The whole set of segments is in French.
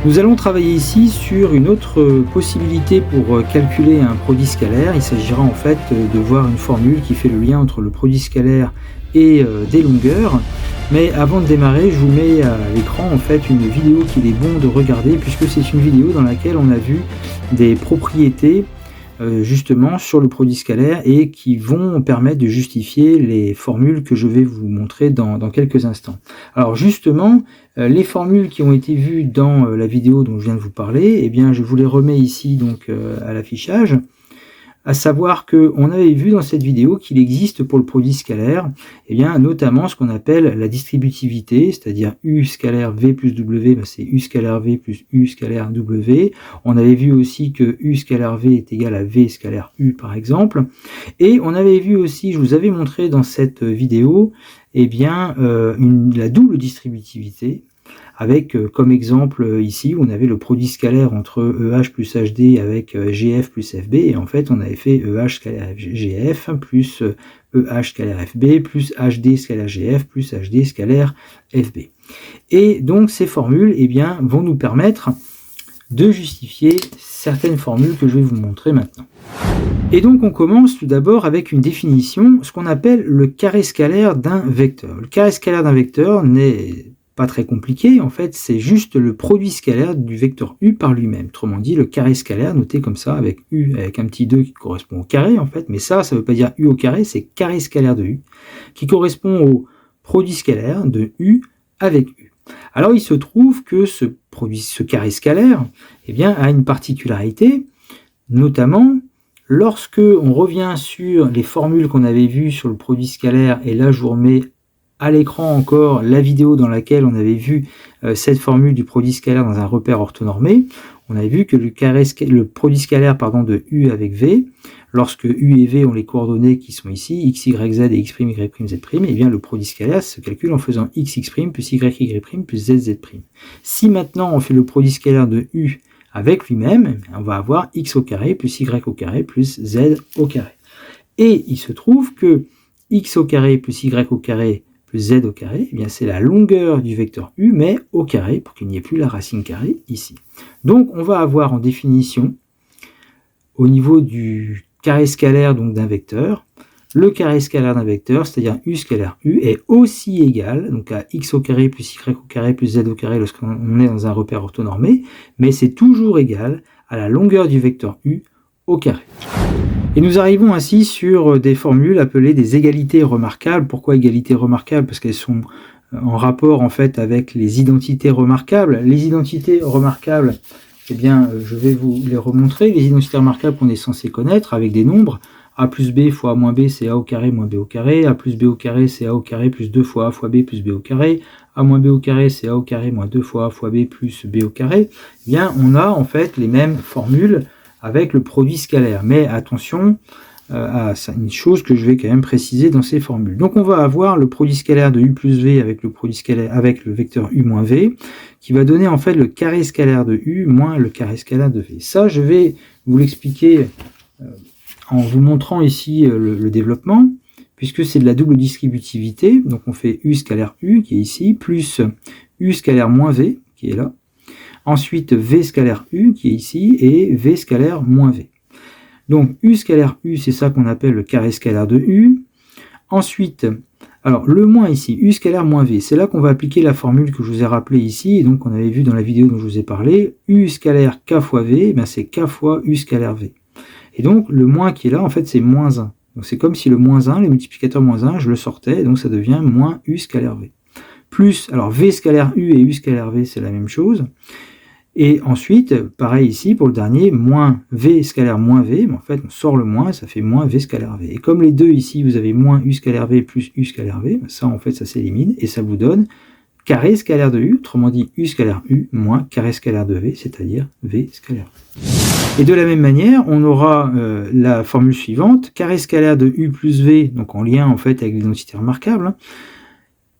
Nous allons travailler ici sur une autre possibilité pour calculer un produit scalaire. Il s'agira en fait de voir une formule qui fait le lien entre le produit scalaire et des longueurs. Mais avant de démarrer, je vous mets à l'écran en fait une vidéo qu'il est bon de regarder, puisque c'est une vidéo dans laquelle on a vu des propriétés justement sur le produit scalaire et qui vont permettre de justifier les formules que je vais vous montrer dans quelques instants. Alors justement, les formules qui ont été vues dans la vidéo dont je viens de vous parler, eh bien je vous les remets ici donc à l'affichage. À savoir qu'on avait vu dans cette vidéo qu'il existe pour le produit scalaire, eh bien, notamment ce qu'on appelle la distributivité, c'est-à-dire U scalaire V plus W, ben c'est U scalaire V plus U scalaire W. On avait vu aussi que U scalaire V est égal à V scalaire U par exemple. Et on avait vu aussi, je vous avais montré dans cette vidéo, eh bien, la double distributivité, avec comme exemple ici, on avait le produit scalaire entre EH plus HD avec GF plus FB, et en fait on avait fait EH scalaire GF plus EH scalaire FB plus HD scalaire GF plus HD scalaire FB. Et donc ces formules eh bien, vont nous permettre de justifier certaines formules que je vais vous montrer maintenant. Et donc on commence tout d'abord avec une définition, ce qu'on appelle le carré scalaire d'un vecteur. Le carré scalaire d'un vecteur n'est pas très compliqué, en fait c'est juste le produit scalaire du vecteur U par lui-même. Autrement dit, le carré scalaire noté comme ça avec U avec un petit 2 qui correspond au carré en fait, mais ça veut pas dire U au carré, c'est carré scalaire de U qui correspond au produit scalaire de U avec U. Alors il se trouve que ce carré scalaire eh bien, a une particularité, notamment lorsque on revient sur les formules qu'on avait vues sur le produit scalaire, et là je vous remets à l'écran encore la vidéo dans laquelle on avait vu cette formule du produit scalaire dans un repère orthonormé. On avait vu que le produit scalaire de U avec V, lorsque U et V ont les coordonnées qui sont ici, x, y, z et x', y', z', et bien le produit scalaire se calcule en faisant x, x' plus y, y' plus z, z'. Si maintenant on fait le produit scalaire de U avec lui-même, on va avoir x au carré plus y au carré plus z au carré. Et il se trouve que x au carré plus y au carré plus z au carré, eh bien c'est la longueur du vecteur U, mais au carré, pour qu'il n'y ait plus la racine carrée ici. Donc on va avoir en définition, au niveau du carré scalaire d'un vecteur, le carré scalaire d'un vecteur, c'est-à-dire U scalaire U, est aussi égal donc à x au carré plus y au carré plus z au carré lorsqu'on est dans un repère orthonormé, mais c'est toujours égal à la longueur du vecteur U au carré. Et nous arrivons ainsi sur des formules appelées des égalités remarquables. Pourquoi égalités remarquables? Parce qu'elles sont en rapport en fait avec les identités remarquables. Les identités remarquables, eh bien, je vais vous les remontrer. Les identités remarquables qu'on est censé connaître avec des nombres. A plus B fois A moins B, c'est A au carré moins B au carré. A plus B au carré, c'est A au carré plus 2 fois A fois B plus B au carré. A moins B au carré, c'est A au carré moins 2 fois A fois B plus B au carré. Eh bien, on a en fait les mêmes formules avec le produit scalaire. Mais attention à une chose que je vais quand même préciser dans ces formules. Donc on va avoir le produit scalaire de U plus V avec le produit scalaire avec le vecteur U moins V, qui va donner en fait le carré scalaire de U moins le carré scalaire de V. Ça, je vais vous l'expliquer en vous montrant ici le développement, puisque c'est de la double distributivité. Donc on fait U scalaire U, qui est ici, plus U scalaire moins V, qui est là. Ensuite, V scalaire U, qui est ici, et V scalaire moins V. Donc, U scalaire U, c'est ça qu'on appelle le carré scalaire de U. Ensuite, alors, le moins ici, U scalaire moins V, c'est là qu'on va appliquer la formule que je vous ai rappelée ici, et donc on avait vu dans la vidéo dont je vous ai parlé, U scalaire K fois V, ben c'est K fois U scalaire V. Et donc, le moins qui est là, en fait, c'est moins 1. Donc, c'est comme si le moins 1, les multiplicateurs moins 1, je le sortais, et donc ça devient moins U scalaire V. Plus, alors V scalaire U et U scalaire V, c'est la même chose. Et ensuite, pareil ici, pour le dernier, moins V scalaire moins V, mais en fait, on sort le moins, ça fait moins V scalaire V. Et comme les deux ici, vous avez moins U scalaire V plus U scalaire V, ça, en fait, ça s'élimine, et ça vous donne carré scalaire de U, autrement dit U scalaire U, moins carré scalaire de V, c'est-à-dire V scalaire V. Et de la même manière, on aura la formule suivante, carré scalaire de U plus V, donc en lien, en fait, avec l'identité remarquable,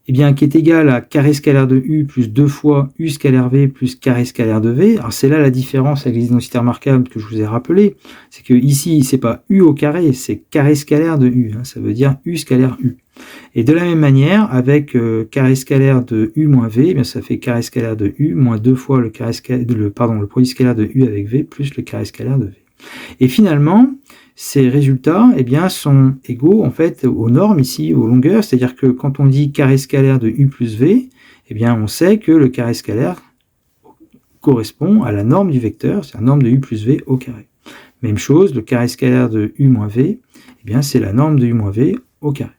eh bien, qui est égal à carré scalaire de U plus 2 fois U scalaire V plus carré scalaire de V. Alors c'est là la différence avec les identités remarquables que je vous ai rappelé, c'est que ici c'est pas U au carré, c'est carré scalaire de U, ça veut dire U scalaire U. Et de la même manière, avec carré scalaire de U moins V, eh bien, ça fait carré scalaire de U moins 2 fois le produit scalaire de U avec V plus le carré scalaire de V. Et finalement, ces résultats eh bien, sont égaux en fait aux normes ici, aux longueurs, c'est-à-dire que quand on dit carré scalaire de U plus V, eh bien, on sait que le carré scalaire correspond à la norme du vecteur, c'est la norme de U plus V au carré. Même chose, le carré scalaire de U moins V, eh bien, c'est la norme de U moins V au carré.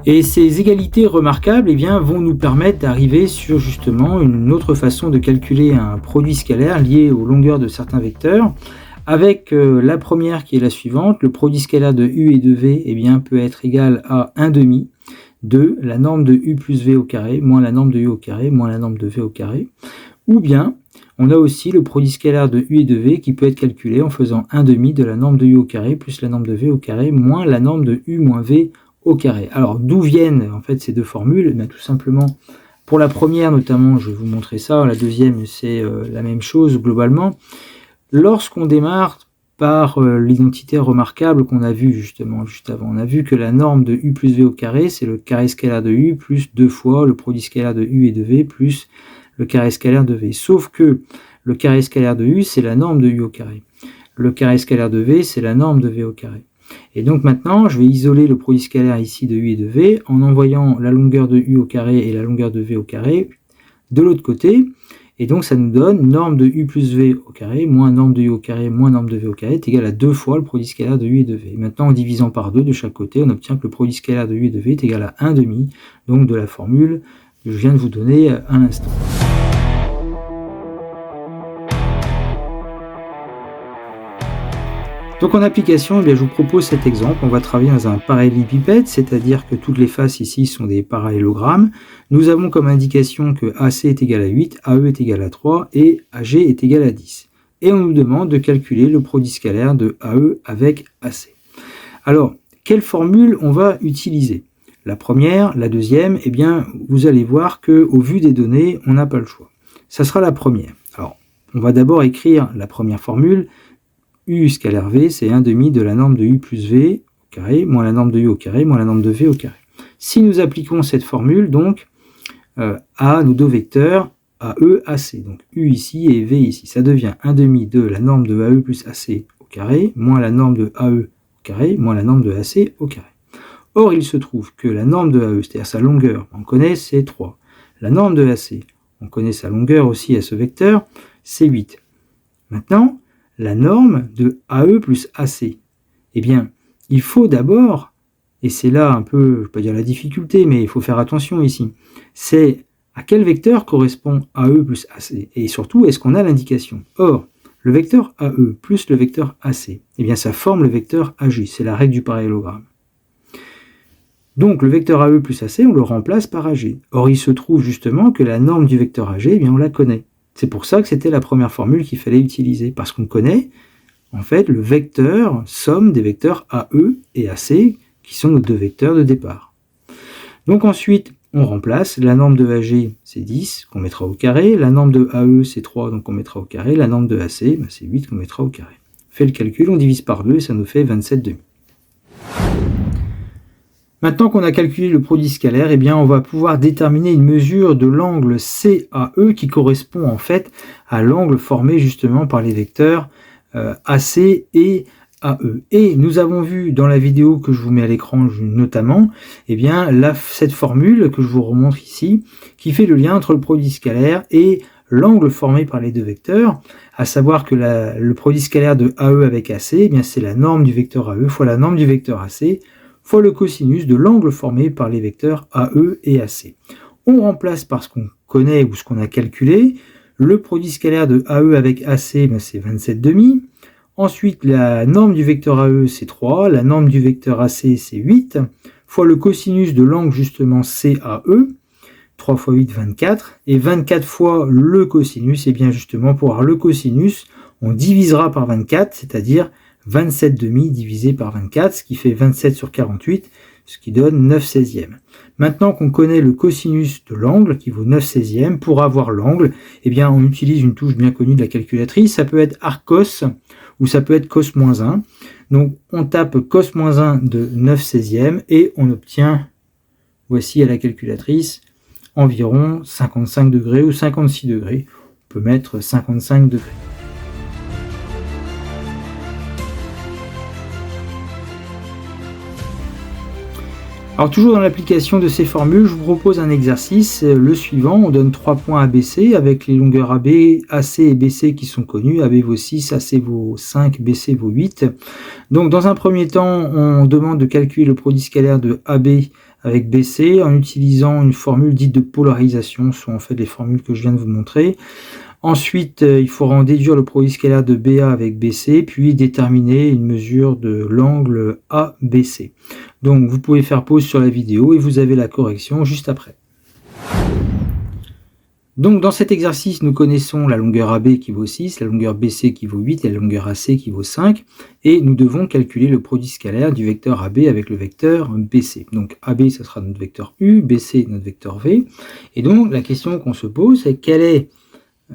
Et ces égalités remarquables eh bien, vont nous permettre d'arriver sur justement une autre façon de calculer un produit scalaire lié aux longueurs de certains vecteurs, avec la première qui est la suivante, le produit scalaire de U et de V eh bien, peut être égal à 1/2 de la norme de U plus V au carré, moins la norme de U au carré, moins la norme de V au carré, ou bien on a aussi le produit scalaire de U et de V qui peut être calculé en faisant 1/2 de la norme de U au carré plus la norme de V au carré, moins la norme de U moins V au carré. Alors d'où viennent en fait ces deux formules? Bien, tout simplement, pour la première notamment, je vais vous montrer ça, la deuxième c'est la même chose globalement. Lorsqu'on démarre par l'identité remarquable qu'on a vue justement juste avant, on a vu que la norme de U plus V au carré, c'est le carré scalaire de U plus 2 fois le produit scalaire de U et de V plus le carré scalaire de V. Sauf que le carré scalaire de U, c'est la norme de U au carré. Le carré scalaire de V, c'est la norme de V au carré. Et donc maintenant, je vais isoler le produit scalaire ici de U et de V en envoyant la longueur de U au carré et la longueur de V au carré de l'autre côté. Et donc ça nous donne norme de U plus V au carré moins norme de U au carré moins norme de V au carré est égal à 2 fois le produit scalaire de U et de V. Et maintenant, en divisant par 2 de chaque côté, on obtient que le produit scalaire de U et de V est égal à 1/2, donc de la formule que je viens de vous donner à l'instant. Donc en application, eh bien, je vous propose cet exemple. On va travailler dans un parallélépipède, c'est-à-dire que toutes les faces ici sont des parallélogrammes. Nous avons comme indication que AC est égal à 8, AE est égal à 3 et AG est égal à 10. Et on nous demande de calculer le produit scalaire de AE avec AC. Alors, quelle formule on va utiliser? La première, la deuxième, eh bien, vous allez voir qu'au vu des données, on n'a pas le choix. Ça sera la première. Alors, on va d'abord écrire la première formule. U scalaire V, c'est 1/2 de la norme de U plus V au carré, moins la norme de U au carré, moins la norme de V au carré. Si nous appliquons cette formule, donc, à nos deux vecteurs, AE, AC, donc U ici et V ici, ça devient 1/2 de la norme de AE plus AC au carré, moins la norme de AE au carré, moins la norme de AC au carré. Or, il se trouve que la norme de AE, c'est-à-dire sa longueur, on connaît, c'est 3. La norme de AC, on connaît sa longueur aussi à ce vecteur, c'est 8. Maintenant, la norme de AE plus AC. Eh bien, il faut d'abord, et c'est là un peu, je ne vais pas dire la difficulté, mais il faut faire attention ici, c'est à quel vecteur correspond AE plus AC, et surtout, est-ce qu'on a l'indication? Or, le vecteur AE plus le vecteur AC, eh bien, ça forme le vecteur AG, c'est la règle du parallélogramme. Donc, le vecteur AE plus AC, on le remplace par AG. Or, il se trouve justement que la norme du vecteur AG, eh bien, on la connaît. C'est pour ça que c'était la première formule qu'il fallait utiliser, parce qu'on connaît en fait le vecteur somme des vecteurs AE et AC, qui sont nos deux vecteurs de départ. Donc ensuite, on remplace, la norme de AG c'est 10, qu'on mettra au carré, la norme de AE c'est 3, donc on mettra au carré, la norme de AC c'est 8, qu'on mettra au carré. On fait le calcul, on divise par 2 et ça nous fait 27/2. Maintenant qu'on a calculé le produit scalaire, eh bien, on va pouvoir déterminer une mesure de l'angle CAE qui correspond en fait à l'angle formé justement par les vecteurs AC et AE. Et nous avons vu dans la vidéo que je vous mets à l'écran notamment, eh bien, cette formule que je vous remontre ici, qui fait le lien entre le produit scalaire et l'angle formé par les deux vecteurs, à savoir que le produit scalaire de AE avec AC, eh bien, c'est la norme du vecteur AE fois la norme du vecteur AC, fois le cosinus de l'angle formé par les vecteurs AE et AC. On remplace par ce qu'on connaît ou ce qu'on a calculé. Le produit scalaire de AE avec AC, ben c'est 27/2. Ensuite, la norme du vecteur AE, c'est 3. La norme du vecteur AC, c'est 8. Fois le cosinus de l'angle justement CAE. 3 fois 8, 24. Et 24 fois le cosinus, et bien justement pour avoir le cosinus, on divisera par 24, c'est-à-dire 27,5 divisé par 24, ce qui fait 27 sur 48, ce qui donne 9/16. Maintenant qu'on connaît le cosinus de l'angle, qui vaut 9/16, pour avoir l'angle, eh bien, on utilise une touche bien connue de la calculatrice. Ça peut être arccos ou ça peut être cos-1. Donc, on tape cos-1 de 9/16 et on obtient, voici à la calculatrice, environ 55 degrés ou 56 degrés. On peut mettre 55 degrés. Alors toujours dans l'application de ces formules, je vous propose un exercice, le suivant. On donne 3 points ABC avec les longueurs AB, AC et BC qui sont connues. AB vaut 6, AC vaut 5, BC vaut 8. Donc dans un premier temps, on demande de calculer le produit scalaire de AB avec BC en utilisant une formule dite de polarisation. Ce sont en fait les formules que je viens de vous montrer. Ensuite, il faudra en déduire le produit scalaire de BA avec BC, puis déterminer une mesure de l'angle ABC. Donc vous pouvez faire pause sur la vidéo et vous avez la correction juste après. Donc dans cet exercice, nous connaissons la longueur AB qui vaut 6, la longueur BC qui vaut 8 et la longueur AC qui vaut 5. Et nous devons calculer le produit scalaire du vecteur AB avec le vecteur BC. Donc AB, ça sera notre vecteur U, BC, notre vecteur V. Et donc la question qu'on se pose, c'est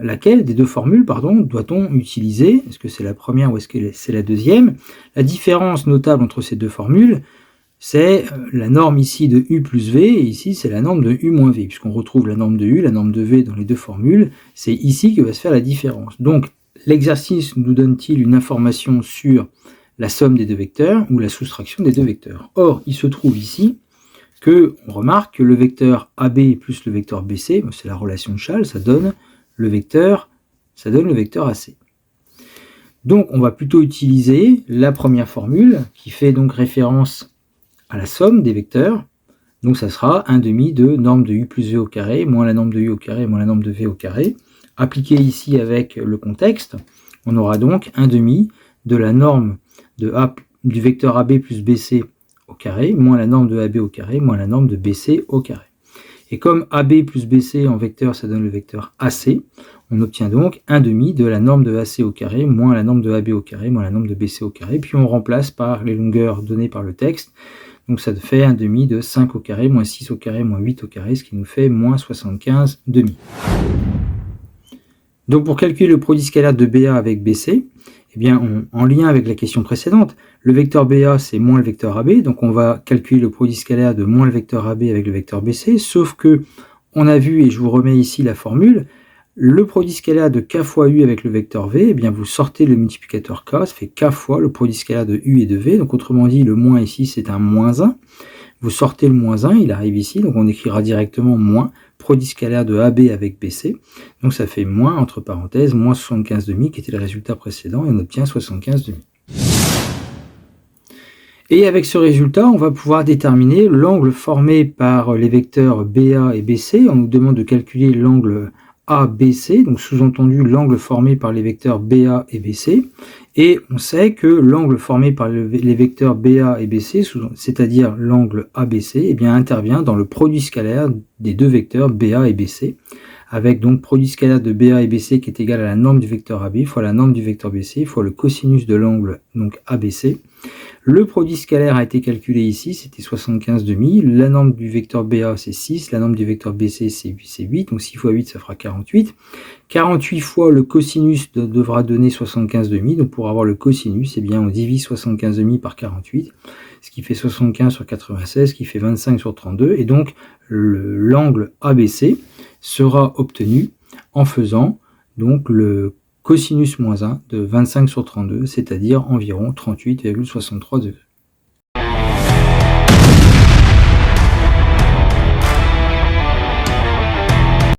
laquelle des deux formules doit-on utiliser? Est-ce que c'est la première ou est-ce que c'est la deuxième? La différence notable entre ces deux formules, c'est la norme ici de U plus V, et ici c'est la norme de U moins V, puisqu'on retrouve la norme de U, la norme de V dans les deux formules, c'est ici que va se faire la différence. Donc l'exercice nous donne-t-il une information sur la somme des deux vecteurs ou la soustraction des deux vecteurs? Or, il se trouve ici qu'on remarque que le vecteur AB plus le vecteur BC, c'est la relation de Chasles, ça donne le vecteur AC. Donc on va plutôt utiliser la première formule qui fait donc référence à la somme des vecteurs. Donc ça sera 1/2 de norme de U plus V au carré moins la norme de U au carré moins la norme de V au carré. Appliqué ici avec le contexte, on aura donc 1/2 de la norme du vecteur AB plus BC au carré moins la norme de AB au carré moins la norme de BC au carré. Et comme AB plus BC en vecteur, ça donne le vecteur AC, on obtient donc 1/2 de la norme de AC au carré, moins la norme de AB au carré, moins la norme de BC au carré, puis on remplace par les longueurs données par le texte. Donc ça fait 1/2 de 5 au carré, moins 6 au carré, moins 8 au carré, ce qui nous fait moins 75,5. Donc pour calculer le produit scalaire de BA avec BC, eh bien, en lien avec la question précédente, le vecteur BA c'est moins le vecteur AB, donc on va calculer le produit scalaire de moins le vecteur AB avec le vecteur BC, sauf que on a vu, et je vous remets ici la formule, le produit scalaire de k fois U avec le vecteur V, eh bien vous sortez le multiplicateur k, ça fait k fois le produit scalaire de U et de V, donc autrement dit le moins ici c'est un moins 1, vous sortez le moins 1, il arrive ici, donc on écrira directement moins produit scalaire de AB avec BC, donc ça fait moins, entre parenthèses, moins 75,5 qui était le résultat précédent, et on obtient 75,5. Et avec ce résultat, on va pouvoir déterminer l'angle formé par les vecteurs BA et BC. On nous demande de calculer l'angle ABC, donc sous-entendu l'angle formé par les vecteurs BA et BC. Et on sait que l'angle formé par les vecteurs BA et BC, c'est-à-dire l'angle ABC, eh bien, intervient dans le produit scalaire des deux vecteurs BA et BC, avec donc produit scalaire de BA et BC qui est égal à la norme du vecteur AB fois la norme du vecteur BC fois le cosinus de l'angle donc ABC. Le produit scalaire a été calculé ici, c'était 75,5. La norme du vecteur BA c'est 6, la norme du vecteur BC c'est 8, donc 6 fois 8 ça fera 48. 48 fois le cosinus devra donner 75,5, donc pour avoir le cosinus, eh bien on divise 75,5 par 48, ce qui fait 75 sur 96, qui fait 25 sur 32, et donc l'angle ABC sera obtenu en faisant donc le cosinus moins 1 de 25 sur 32, c'est-à-dire environ 38,63 degrés.